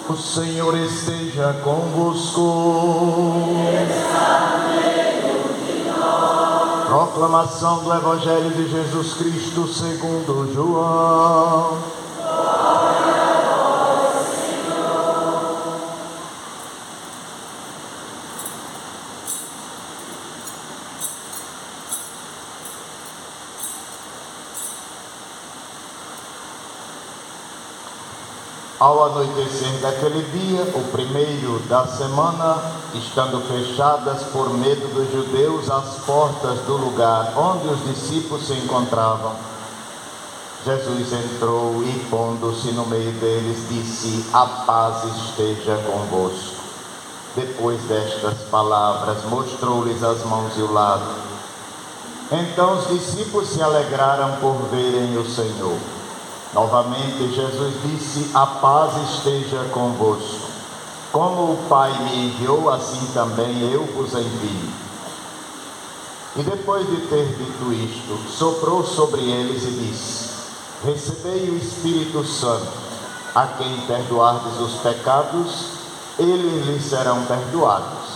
O Senhor esteja convosco. Proclamação do Evangelho de Jesus Cristo segundo João. Ao anoitecer daquele dia, o primeiro da semana, estando fechadas por medo dos judeus as portas do lugar onde os discípulos se encontravam, Jesus entrou e, pondo-se no meio deles, disse: "A paz esteja convosco." Depois destas palavras, mostrou-lhes as mãos e o lado. Então os discípulos se alegraram por verem o Senhor. Novamente Jesus disse: "A paz esteja convosco. Como o Pai me enviou, assim também eu vos envio." E depois de ter dito isto, soprou sobre eles e disse: "Recebei o Espírito Santo. A quem perdoardes os pecados, eles lhes serão perdoados.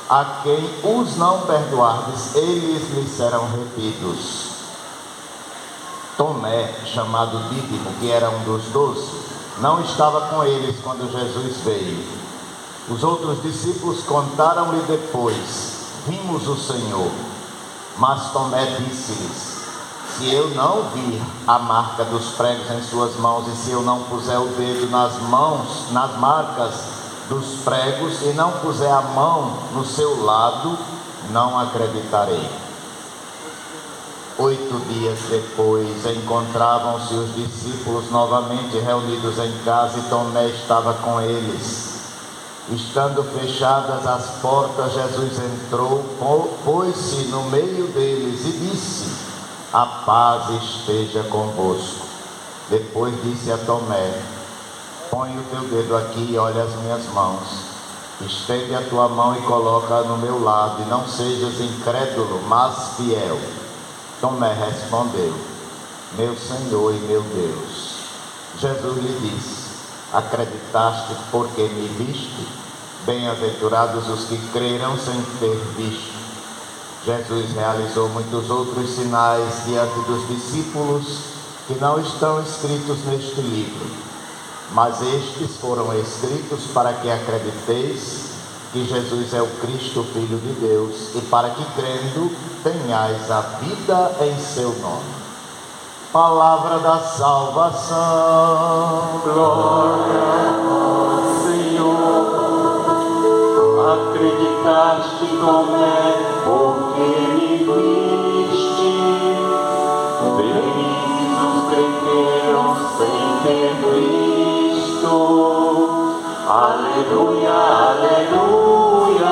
A quem os não perdoardes, eles lhes serão retidos." Tomé, chamado Dídimo, que era um dos 12, não estava com eles quando Jesus veio. Os outros discípulos contaram-lhe depois: "Vimos o Senhor." Mas Tomé disse-lhes: "Se eu não vir a marca dos pregos em suas mãos, e se eu não puser o dedo nas marcas dos pregos, e não puser a mão no seu lado, não acreditarei." 8 dias depois, encontravam-se os discípulos novamente reunidos em casa, e Tomé estava com eles. Estando fechadas as portas, Jesus entrou, pôs-se no meio deles e disse: "A paz esteja convosco." Depois disse a Tomé: "Põe o teu dedo aqui e olha as minhas mãos. Estende a tua mão e coloca-a no meu lado, e não sejas incrédulo, mas fiel." Tomé respondeu: "Meu Senhor e meu Deus." Jesus lhe disse: "Acreditaste porque me viste? Bem-aventurados os que creram sem ter visto." Jesus realizou muitos outros sinais diante dos discípulos que não estão escritos neste livro, mas estes foram escritos para que acrediteis que Jesus é o Cristo, Filho de Deus, e para que, crendo, tenhais a vida em seu nome. Palavra da salvação. Glória ao Senhor. Acreditaste, Tomé, porque me viste. Felizes os que creram sem ter visto. Aleluia, aleluia,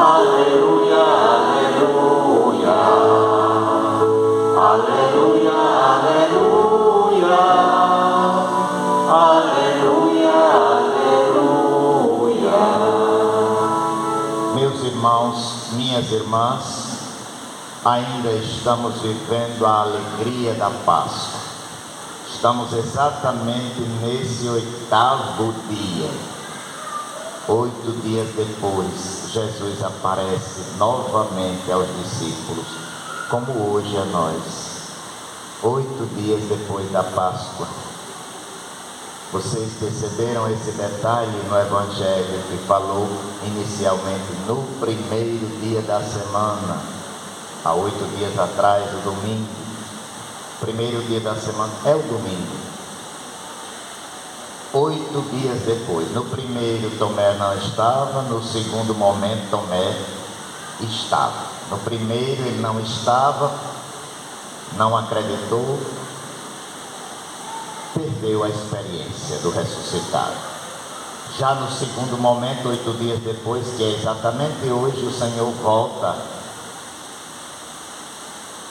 aleluia, aleluia, aleluia, aleluia, aleluia, aleluia. Meus irmãos, minhas irmãs, ainda estamos vivendo a alegria da Páscoa. Estamos exatamente nesse 8º dia. 8 dias depois, Jesus aparece novamente aos discípulos, como hoje a nós. 8 dias depois da Páscoa. Vocês perceberam esse detalhe no Evangelho que falou inicialmente no primeiro dia da semana, há 8 dias atrás, o domingo. Primeiro dia da semana é o domingo. 8 dias depois, no primeiro Tomé não estava, no segundo momento Tomé estava. No primeiro ele não estava, não acreditou, perdeu a experiência do ressuscitado. Já no segundo momento, 8 dias depois, que é exatamente hoje, o Senhor volta.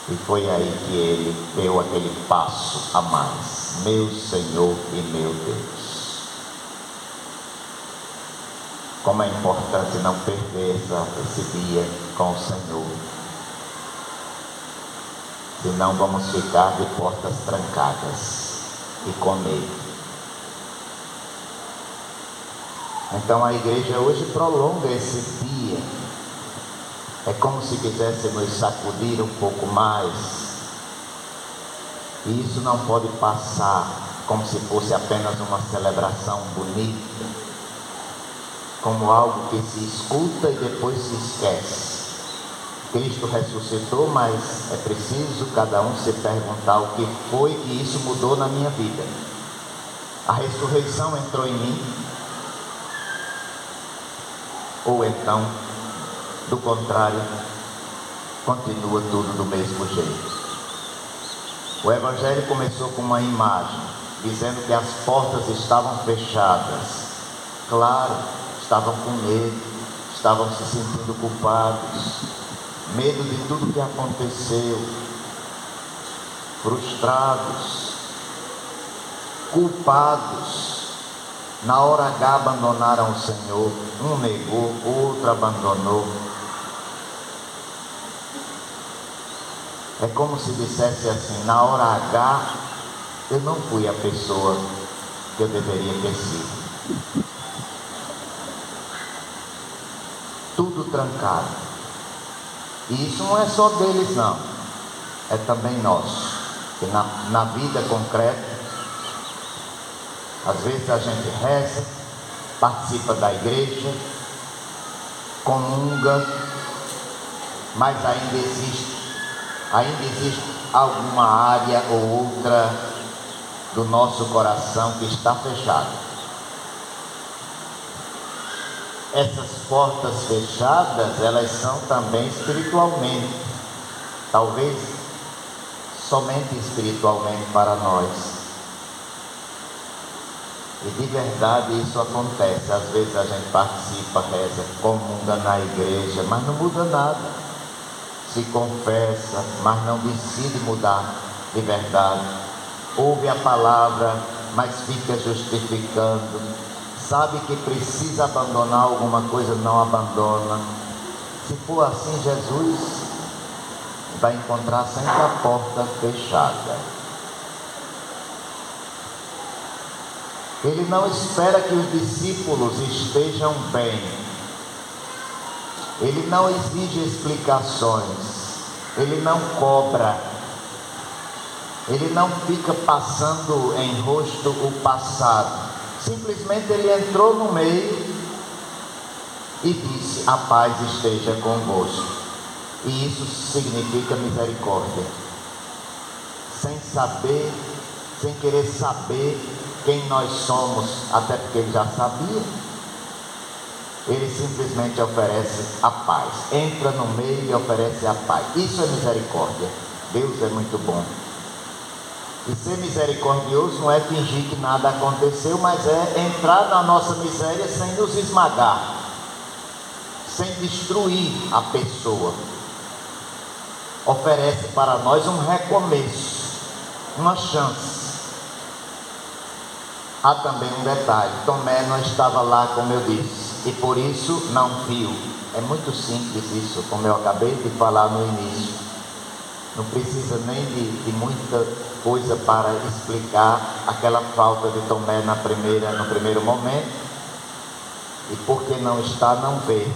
E foi aí que ele deu aquele passo a mais. Meu Senhor e meu Deus. Como é importante não perder esse dia com o Senhor. Senão vamos ficar de portas trancadas e com medo. Então a igreja hoje prolonga esse dia. É como se quiséssemos sacudir um pouco mais. E isso não pode passar como se fosse apenas uma celebração bonita, como algo que se escuta e depois se esquece. Cristo ressuscitou, mas é preciso cada um se perguntar o que foi que isso mudou na minha vida. A ressurreição entrou em mim? Ou então, do contrário, continua tudo do mesmo jeito? O Evangelho começou com uma imagem, dizendo que as portas estavam fechadas. Claro, estavam com medo, estavam se sentindo culpados, medo de tudo que aconteceu, frustrados, culpados. Na hora H abandonaram o Senhor, um negou, outro abandonou. É como se dissesse assim: na hora H eu não fui a pessoa que eu deveria ter sido. Tudo trancado. E isso não é só deles não, é também nosso. Que na vida concreta, às vezes a gente reza, participa da igreja, comunga, mas ainda existe alguma área ou outra do nosso coração que está fechada. Essas portas fechadas, elas são também espiritualmente, talvez somente espiritualmente para nós. E de verdade isso acontece. Às vezes a gente participa, reza, comunga na igreja, mas não muda nada. Se confessa, mas não decide mudar de verdade. Ouve a palavra, mas fica justificando. Sabe que precisa abandonar alguma coisa, não abandona. Se for assim, Jesus vai encontrar sempre a porta fechada. Ele não espera que os discípulos estejam bem. Ele não exige explicações. Ele não cobra. Ele não fica passando em rosto o passado. Simplesmente ele entrou no meio e disse: a paz esteja convosco. E isso significa misericórdia. Sem saber, sem querer saber quem nós somos, até porque ele já sabia, ele simplesmente oferece a paz. Entra no meio e oferece a paz. Isso é misericórdia. Deus é muito bom. E ser misericordioso não é fingir que nada aconteceu, mas é entrar na nossa miséria sem nos esmagar, sem destruir a pessoa. Oferece para nós um recomeço, uma chance. Há também um detalhe: Tomé não estava lá, como eu disse, e por isso não viu. É muito simples isso, como eu acabei de falar no início. Não precisa nem de muita coisa para explicar aquela falta de Tomé no primeiro momento. E porque não está, não vê.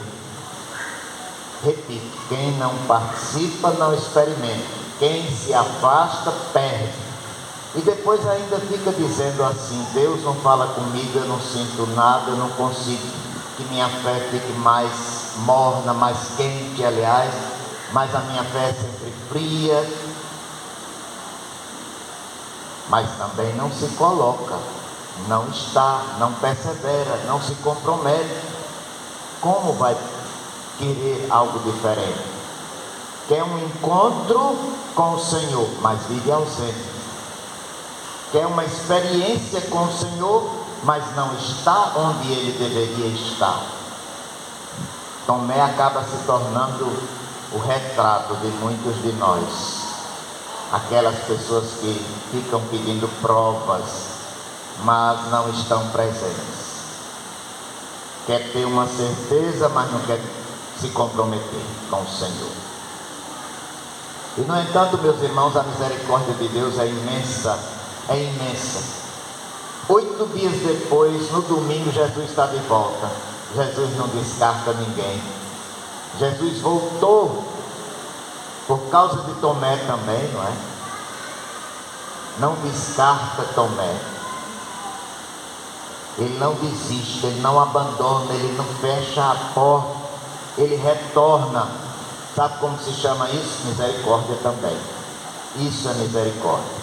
Repito: quem não participa, não experimenta. Quem se afasta, perde. E depois ainda fica dizendo assim: Deus não fala comigo, eu não sinto nada, eu não consigo que minha fé fique mais morna, mais quente, aliás, mas a minha fé é sempre fria. Mas também não se coloca, não está, não persevera, não se compromete. Como vai querer algo diferente? Quer um encontro com o Senhor, mas vive ausente. Quer uma experiência com o Senhor, mas não está onde ele deveria estar. Tomé acaba se tornando o retrato de muitos de nós. Aquelas pessoas que ficam pedindo provas, mas não estão presentes. Quer ter uma certeza, mas não quer se comprometer com o Senhor. E no entanto, meus irmãos, a misericórdia de Deus é imensa. É imensa. 8 dias depois, no domingo, Jesus está de volta. Jesus não descarta ninguém. Jesus voltou por causa de Tomé também, não é? Não descarta Tomé. Ele não desiste, ele não abandona, ele não fecha a porta, ele retorna. Sabe como se chama isso? Misericórdia também. Isso é misericórdia.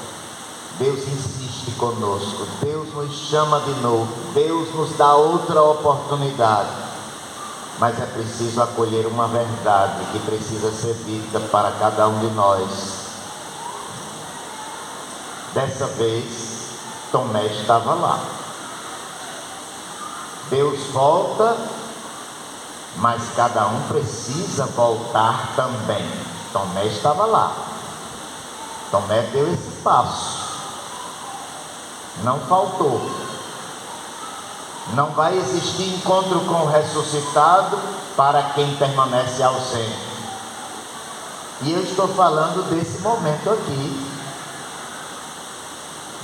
Deus insiste conosco, Deus nos chama de novo, Deus nos dá outra oportunidade, mas é preciso acolher uma verdade que precisa ser dita para cada um de nós. Dessa vez, Tomé estava lá. Deus volta, mas cada um precisa voltar também. Tomé estava lá. Tomé deu esse passo. Não faltou. Não vai existir encontro com o ressuscitado para quem permanece ausente. E eu estou falando desse momento aqui.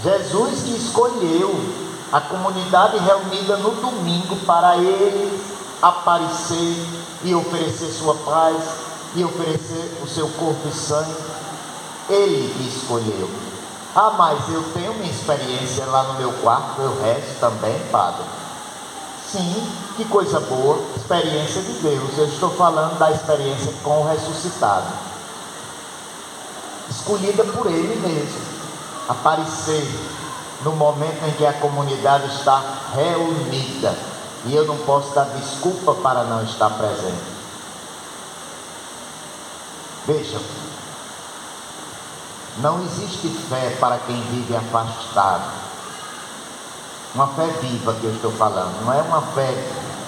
Jesus que escolheu a comunidade reunida no domingo para ele aparecer e oferecer sua paz e oferecer o seu corpo e sangue. Ele que escolheu. Ah, mas eu tenho minha experiência lá no meu quarto, eu rezo também, padre. Sim, que coisa boa, experiência de Deus. Eu estou falando da experiência com o ressuscitado, escolhida por ele mesmo, aparecer no momento em que a comunidade está reunida, e eu não posso dar desculpa para não estar presente. Vejam, não existe fé para quem vive afastado. Uma fé viva que eu estou falando, não é uma fé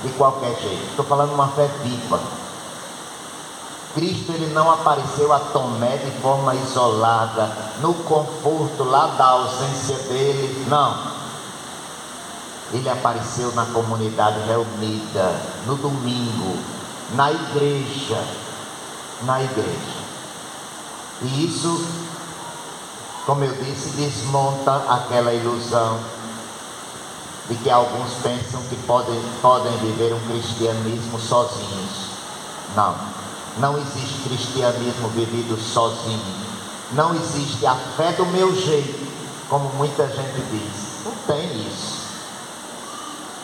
de qualquer jeito, estou falando uma fé viva. Cristo, ele não apareceu a Tomé de forma isolada, no conforto lá da ausência dele, não. Ele apareceu na comunidade reunida, no domingo, na igreja. E isso, como eu disse, desmonta aquela ilusão de que alguns pensam que podem viver um cristianismo sozinhos. Não existe cristianismo vivido sozinho. Não existe a fé do meu jeito, como muita gente diz. Não tem isso.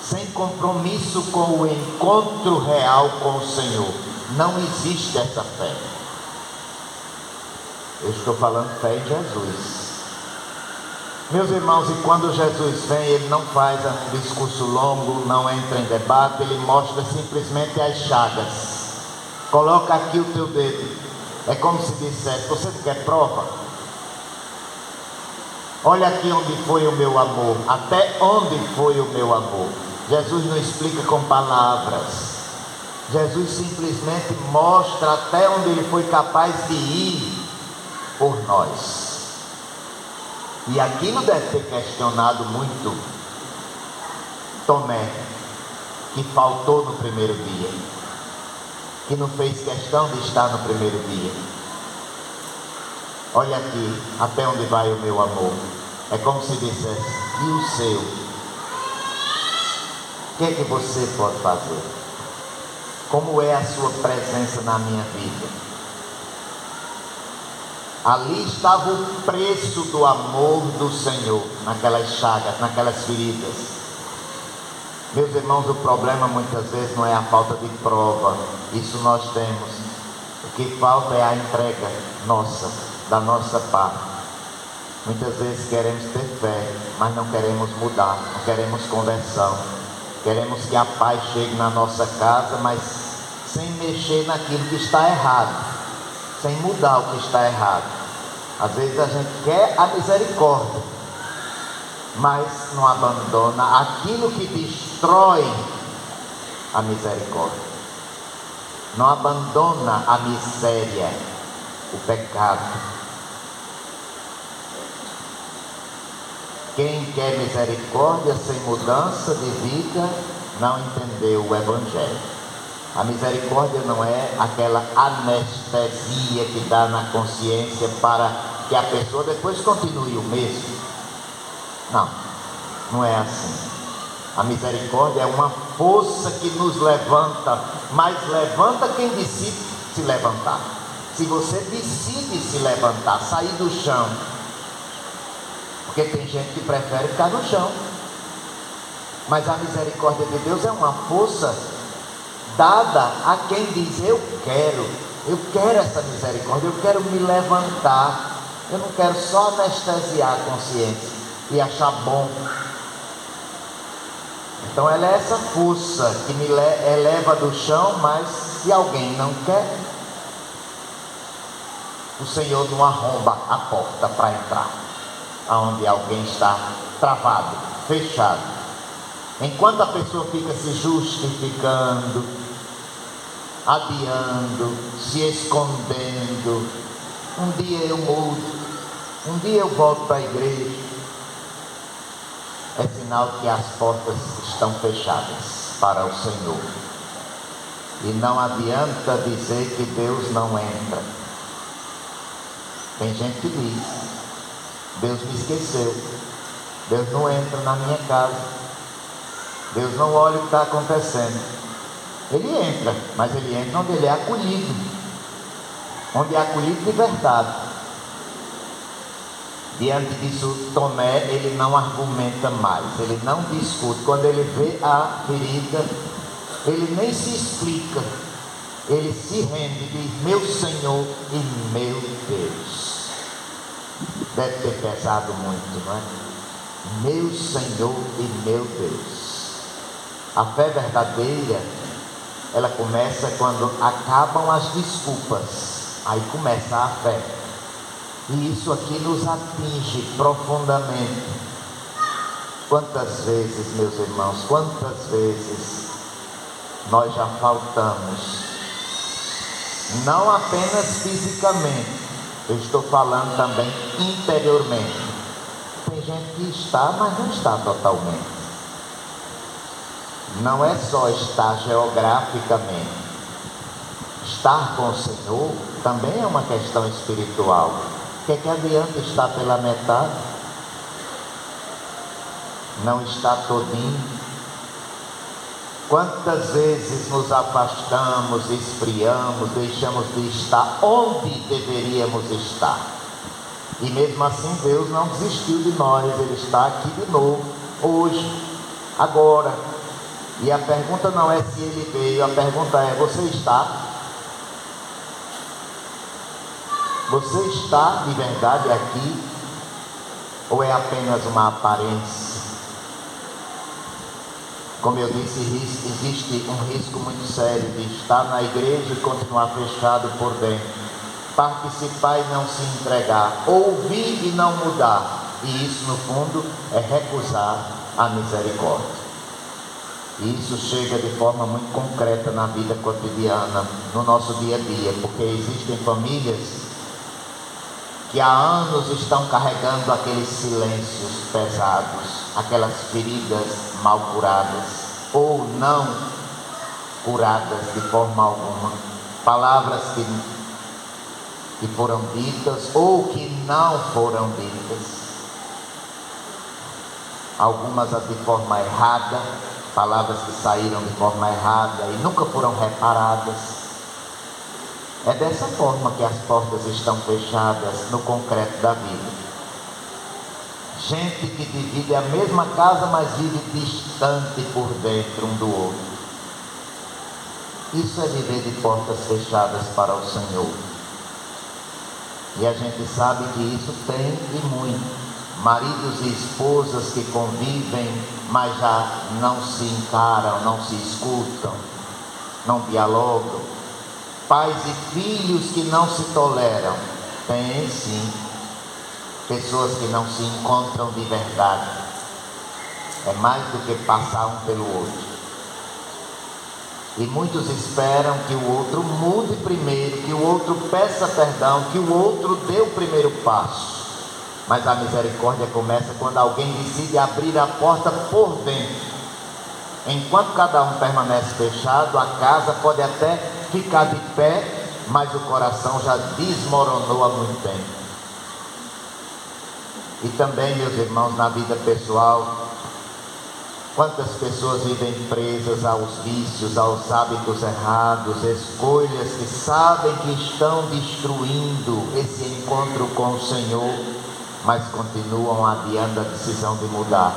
Sem compromisso com o encontro real com o Senhor, não existe essa fé. Eu estou falando fé em Jesus. Meus irmãos, e quando Jesus vem, ele não faz um discurso longo, não entra em debate, ele mostra simplesmente as chagas. Coloca aqui o teu dedo. É como se dissesse: você quer prova? Olha aqui onde foi o meu amor. Até onde foi o meu amor? Jesus não explica com palavras. Jesus simplesmente mostra até onde ele foi capaz de ir por nós. E aquilo deve ter questionado muito Tomé, que faltou no primeiro dia, que não fez questão de estar no primeiro dia. Olha aqui, até onde vai o meu amor? É como se dissesse: e o seu? O que é que você pode fazer? Como é a sua presença na minha vida? Ali estava o preço do amor do Senhor, naquelas chagas, naquelas feridas. Meus irmãos, o problema muitas vezes não é a falta de prova, isso nós temos. O que falta é a entrega nossa, da nossa parte. Muitas vezes queremos ter fé, mas não queremos mudar, não queremos conversão. Queremos que a paz chegue na nossa casa, mas sem mexer naquilo que está errado, sem mudar o que está errado. Às vezes a gente quer a misericórdia, mas não abandona aquilo que destrói a misericórdia. Não abandona a miséria, o pecado. Quem quer misericórdia sem mudança de vida não entendeu o Evangelho. A misericórdia não é aquela anestesia que dá na consciência para que a pessoa depois continue o mesmo. Não. Não é assim. A misericórdia é uma força que nos levanta, mas levanta quem decide se levantar. Se você decide se levantar, sair do chão, porque tem gente que prefere ficar no chão, mas a misericórdia de Deus é uma força dada a quem diz: eu quero essa misericórdia, eu quero me levantar, eu não quero só anestesiar a consciência e achar bom. Então ela é essa força que me eleva do chão, mas se alguém não quer, o Senhor não arromba a porta para entrar aonde alguém está travado, fechado. Enquanto a pessoa fica se justificando, adiando, se escondendo, um dia eu mudo, um dia eu volto para a igreja, é sinal que as portas estão fechadas para o Senhor. E não adianta dizer que Deus não entra. Tem gente que diz: Deus me esqueceu, Deus não entra na minha casa, Deus não olha o que está acontecendo. Ele entra, mas ele entra onde ele é acolhido, onde é acolhido de verdade. Diante disso, Tomé, ele não argumenta mais, ele não discute. Quando ele vê a ferida, ele nem se explica, ele se rende e diz: meu Senhor e meu Deus. Deve ter pesado muito, não é? Meu Senhor e meu Deus. A fé verdadeira, ela começa quando acabam as desculpas, aí começa a fé. E isso aqui nos atinge profundamente. Quantas vezes, meus irmãos, quantas vezes nós já faltamos, não apenas fisicamente, eu estou falando também interiormente. Tem gente que está, mas não está totalmente. Não é só estar geograficamente. Estar com o Senhor também é uma questão espiritual. O que adianta estar pela metade? Não está todinho. Quantas vezes nos afastamos, esfriamos, deixamos de estar onde deveríamos estar? E mesmo assim Deus não desistiu de nós, Ele está aqui de novo, hoje, agora. E a pergunta não é se Ele veio, a pergunta é: você está? Você está de verdade aqui? Ou é apenas uma aparência? Como eu disse, existe um risco muito sério de estar na igreja e continuar fechado por dentro, participar e não se entregar, ouvir e não mudar. E isso, no fundo, é recusar a misericórdia. E isso chega de forma muito concreta na vida cotidiana, no nosso dia a dia, porque existem famílias que há anos estão carregando aqueles silêncios pesados, aquelas feridas mal curadas, ou não curadas de forma alguma, palavras que foram ditas ou que não foram ditas, algumas de forma errada, palavras que saíram de forma errada e nunca foram reparadas. É dessa forma que as portas estão fechadas no concreto da vida. Gente que divide a mesma casa, mas vive distante por dentro um do outro. Isso é viver de portas fechadas para o Senhor. E a gente sabe que isso tem e muito. Maridos e esposas que convivem, mas já não se encaram, não se escutam, não dialogam. Pais e filhos que não se toleram. Tem sim. Pessoas que não se encontram de verdade. É mais do que passar um pelo outro. E muitos esperam que o outro mude primeiro, que o outro peça perdão, que o outro dê o primeiro passo. Mas a misericórdia começa quando alguém decide abrir a porta por dentro. Enquanto cada um permanece fechado, a casa pode até ficar de pé, mas o coração já desmoronou há muito tempo. E também, meus irmãos, na vida pessoal, Quantas pessoas vivem presas aos vícios, aos hábitos errados, escolhas que sabem que estão destruindo esse encontro com o Senhor, mas continuam adiando a decisão de mudar.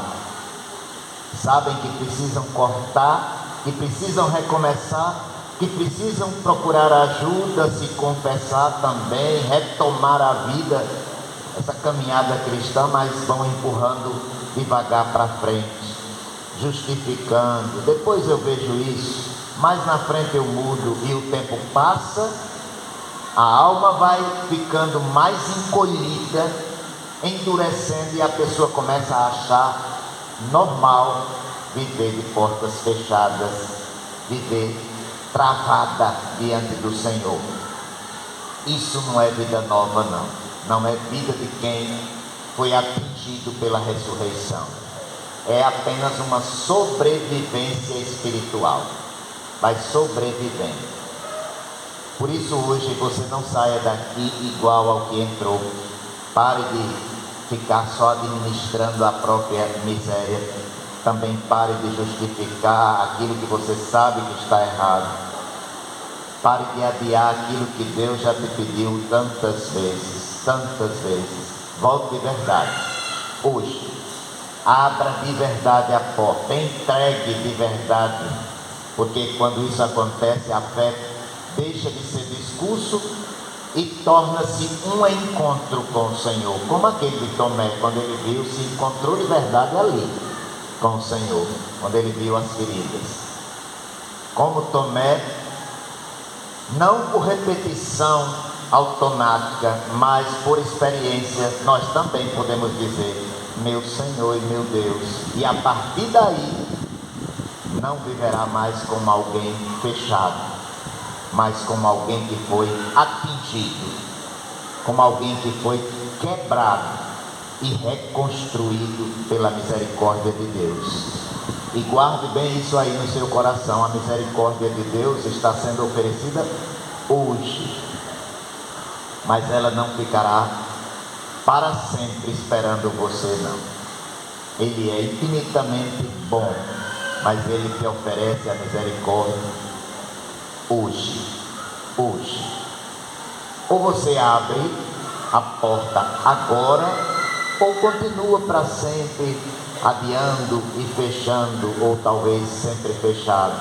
Sabem que precisam cortar, que precisam recomeçar, que precisam procurar ajuda, se confessar também, retomar a vida, essa caminhada cristã, mas vão empurrando devagar para frente, justificando. Depois eu vejo isso, mais na frente eu mudo, e o tempo passa, a alma vai ficando mais encolhida, endurecendo, e a pessoa começa a achar normal viver de portas fechadas, viver travada diante do Senhor. Isso não é vida nova, não é vida de quem foi atingido pela ressurreição. É apenas uma sobrevivência espiritual, vai sobrevivendo. Por isso hoje você não saia daqui igual ao que entrou. Pare de ficar só administrando a própria miséria. Também pare de justificar aquilo que você sabe que está errado. Pare de adiar aquilo que Deus já te pediu tantas vezes, tantas vezes. Volte de verdade hoje. Abra de verdade a porta, entregue de verdade, porque quando isso acontece, a fé deixa de ser discurso e torna-se um encontro com o Senhor, como aquele de Tomé, quando ele viu, se encontrou de verdade ali com o Senhor, quando ele viu as feridas. Como Tomé, não por repetição automática, mas por experiência, nós também podemos dizer: meu Senhor e meu Deus. E a partir daí, não viverá mais como alguém fechado, mas como alguém que foi atingido, como alguém que foi quebrado e reconstruído pela misericórdia de Deus. E guarde bem isso aí no seu coração: a misericórdia de Deus está sendo oferecida hoje, mas ela não ficará para sempre esperando você, não. Ele é infinitamente bom, mas ele te oferece a misericórdia hoje. Ou você abre a porta agora, ou continua para sempre adiando e fechando, ou talvez sempre fechado.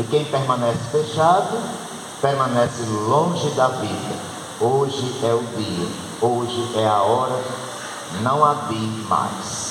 E quem permanece fechado, permanece longe da vida. Hoje é o dia, hoje é a hora, não adie mais.